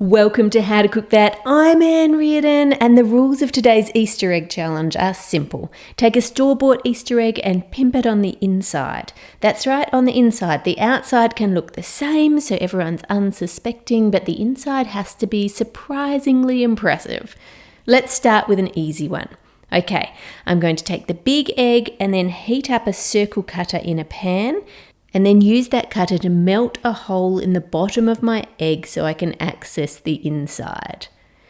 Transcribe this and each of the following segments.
Welcome to How to Cook That. I'm Ann Reardon, and the rules of today's Easter egg challenge are simple. Take a store-bought Easter egg and pimp it on the inside. That's right, on the inside. The outside can look the same, so everyone's unsuspecting, but the inside has to be surprisingly impressive. Let's start with an easy one. Okay, I'm going to take the big egg and then heat up a circle cutter in a pan, and then use that cutter to melt a hole in the bottom of my egg so I can access the inside.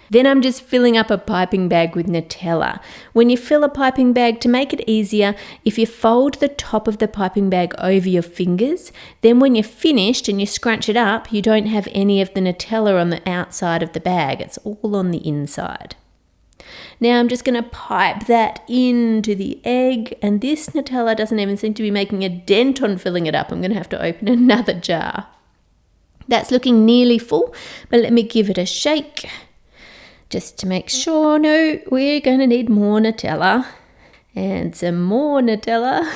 Then I'm just filling up a piping bag with Nutella. When you fill a piping bag, to make it easier, if you fold the top of the piping bag over your fingers, then when you're finished and you scrunch it up, you don't have any of the Nutella on the outside of the bag. It's all on the inside. Now I'm just going to pipe that into the egg, and this Nutella doesn't even seem to be making a dent on filling it up. I'm going to have to open another jar. That's looking nearly full, but let me give it a shake just to make sure. No, we're going to need more Nutella and some more Nutella.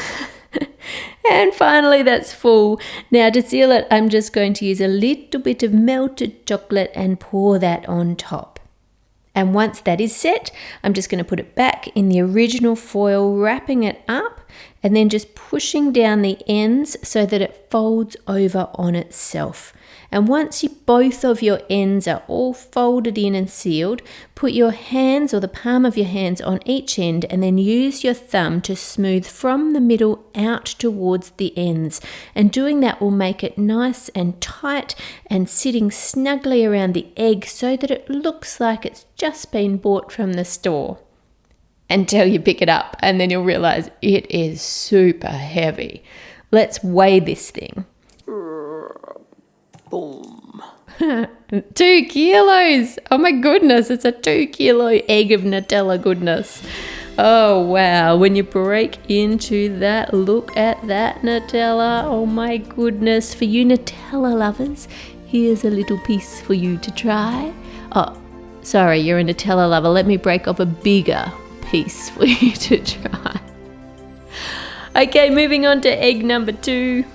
And finally that's full. Now to seal it, I'm just going to use a little bit of melted chocolate and pour that on top. And once that is set, I'm just going to put it back in the original foil, wrapping it up and then just pushing down the ends so that it folds over on itself. And once both of your ends are all folded in and sealed, put your hands or the palm of your hands on each end and then use your thumb to smooth from the middle out towards the ends. And doing that will make it nice and tight and sitting snugly around the egg so that it looks like it's just been bought from the store. Until you pick it up and then you'll realize it is super heavy. Let's weigh this thing. Boom. 2 kilos. Oh my goodness, it's a 2 kilo egg of Nutella goodness. Oh wow, when you break into that, look at that Nutella. Oh my goodness. For you Nutella lovers, here's a little piece for you to try. Oh, sorry, you're a Nutella lover. Let me break off a bigger piece for you to try. Okay, moving on to egg number 2.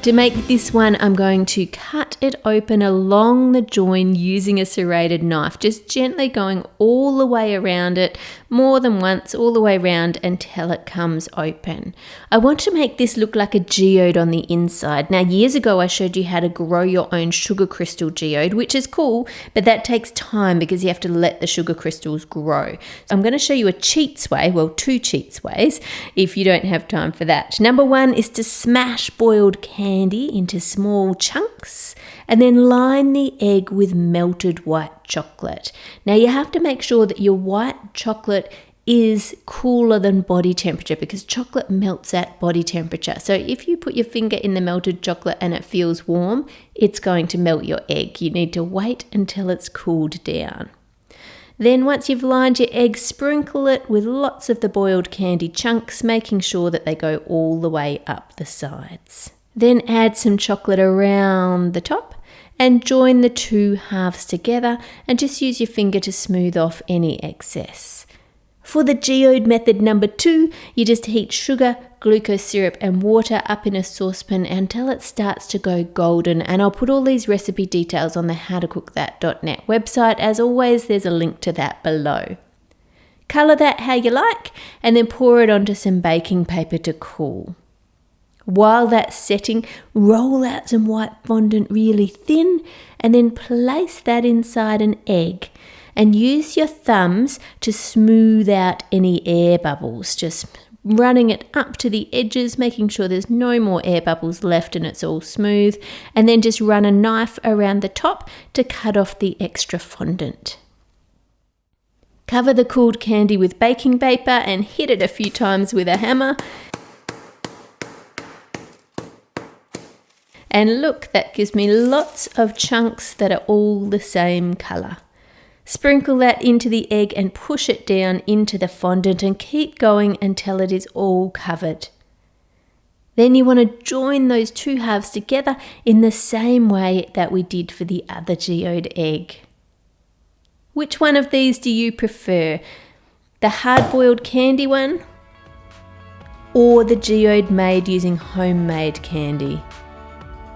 To make this one, I'm going to cut it open along the join using a serrated knife, just gently going all the way around it, more than once, all the way around until it comes open. I want to make this look like a geode on the inside. Now, years ago, I showed you how to grow your own sugar crystal geode, which is cool, but that takes time because you have to let the sugar crystals grow. So I'm going to show you a cheats way, well, 2 cheats ways, if you don't have time for that. Number 1 is to smash boiled candy into small chunks and then line the egg with melted white chocolate. Now you have to make sure that your white chocolate is cooler than body temperature because chocolate melts at body temperature. So if you put your finger in the melted chocolate and it feels warm, it's going to melt your egg. You need to wait until it's cooled down. Then once you've lined your egg, sprinkle it with lots of the boiled candy chunks, making sure that they go all the way up the sides. Then add some chocolate around the top and join the 2 halves together and just use your finger to smooth off any excess. For the geode method number 2, you just heat sugar, glucose syrup and water up in a saucepan until it starts to go golden, and I'll put all these recipe details on the howtocookthat.net website. As always, there's a link to that below. Colour that how you like and then pour it onto some baking paper to cool. While that's setting, roll out some white fondant really thin and then place that inside an egg and use your thumbs to smooth out any air bubbles, just running it up to the edges, making sure there's no more air bubbles left and it's all smooth, and then just run a knife around the top to cut off the extra fondant. Cover the cooled candy with baking paper and hit it a few times with a hammer. And look, that gives me lots of chunks that are all the same colour. Sprinkle that into the egg and push it down into the fondant and keep going until it is all covered. Then you want to join those 2 halves together in the same way that we did for the other geode egg. Which one of these do you prefer? The hard-boiled candy one or the geode made using homemade candy?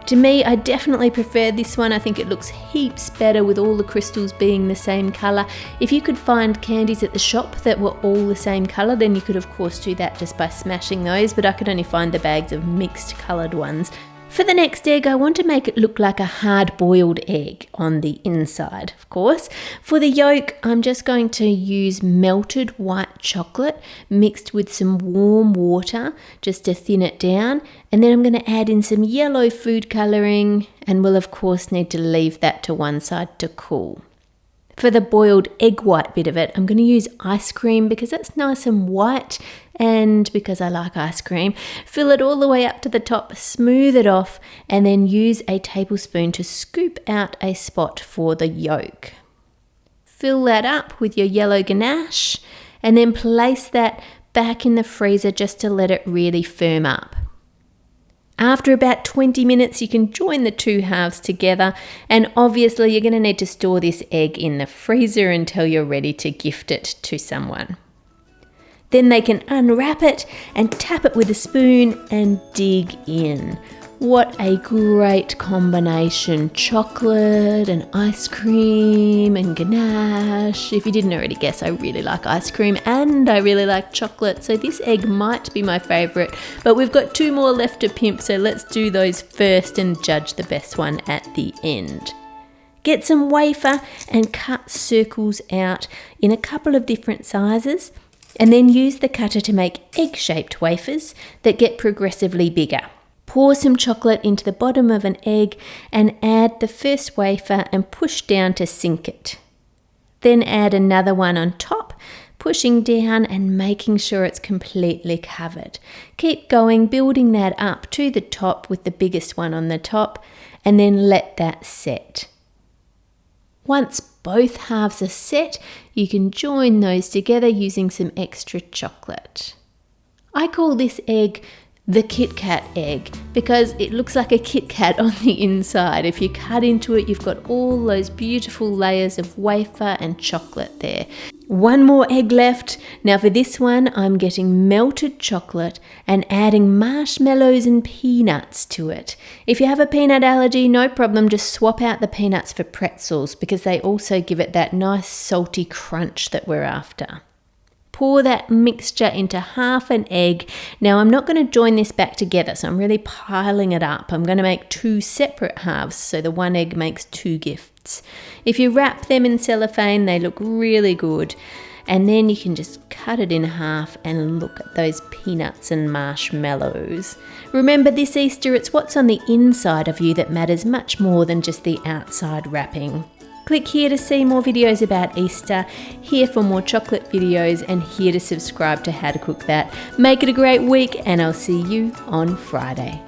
To me, I definitely prefer this one. I think it looks heaps better with all the crystals being the same colour. If you could find candies at the shop that were all the same colour, then you could of course do that just by smashing those, but I could only find the bags of mixed coloured ones. For the next egg, I want to make it look like a hard-boiled egg on the inside, of course. For the yolk, I'm just going to use melted white chocolate mixed with some warm water just to thin it down. And then I'm going to add in some yellow food colouring, and we'll of course need to leave that to one side to cool. For the boiled egg white bit of it, I'm going to use ice cream because it's nice and white, and because I like ice cream. Fill it all the way up to the top, smooth it off, and then use a tablespoon to scoop out a spot for the yolk. Fill that up with your yellow ganache, and then place that back in the freezer just to let it really firm up. After about 20 minutes, you can join the two halves together, and obviously you're going to need to store this egg in the freezer until you're ready to gift it to someone. Then they can unwrap it and tap it with a spoon and dig in. What a great combination, chocolate and ice cream and ganache. If you didn't already guess, I really like ice cream and I really like chocolate, so this egg might be my favourite, but we've got two more left to pimp, so let's do those first and judge the best one at the end. Get some wafer and cut circles out in a couple of different sizes, and then use the cutter to make egg-shaped wafers that get progressively bigger. Pour some chocolate into the bottom of an egg and add the first wafer and push down to sink it. Then add another one on top, pushing down and making sure it's completely covered. Keep going, building that up to the top with the biggest one on the top, and then let that set. Once both halves are set, you can join those together using some extra chocolate. I call this egg the Kit Kat egg because it looks like a Kit Kat on the inside. If you cut into it, you've got all those beautiful layers of wafer and chocolate there. One more egg left. Now for this one, I'm getting melted chocolate and adding marshmallows and peanuts to it. If you have a peanut allergy, no problem, just swap out the peanuts for pretzels because they also give it that nice salty crunch that we're after. Pour that mixture into half an egg. Now I'm not going to join this back together, so I'm really piling it up. I'm going to make two separate halves, so the one egg makes two gifts. If you wrap them in cellophane, they look really good. And then you can just cut it in half and look at those peanuts and marshmallows. Remember, this Easter, it's what's on the inside of you that matters much more than just the outside wrapping. Click here to see more videos about Easter, here for more chocolate videos, and here to subscribe to How to Cook That. Make it a great week, and I'll see you on Friday.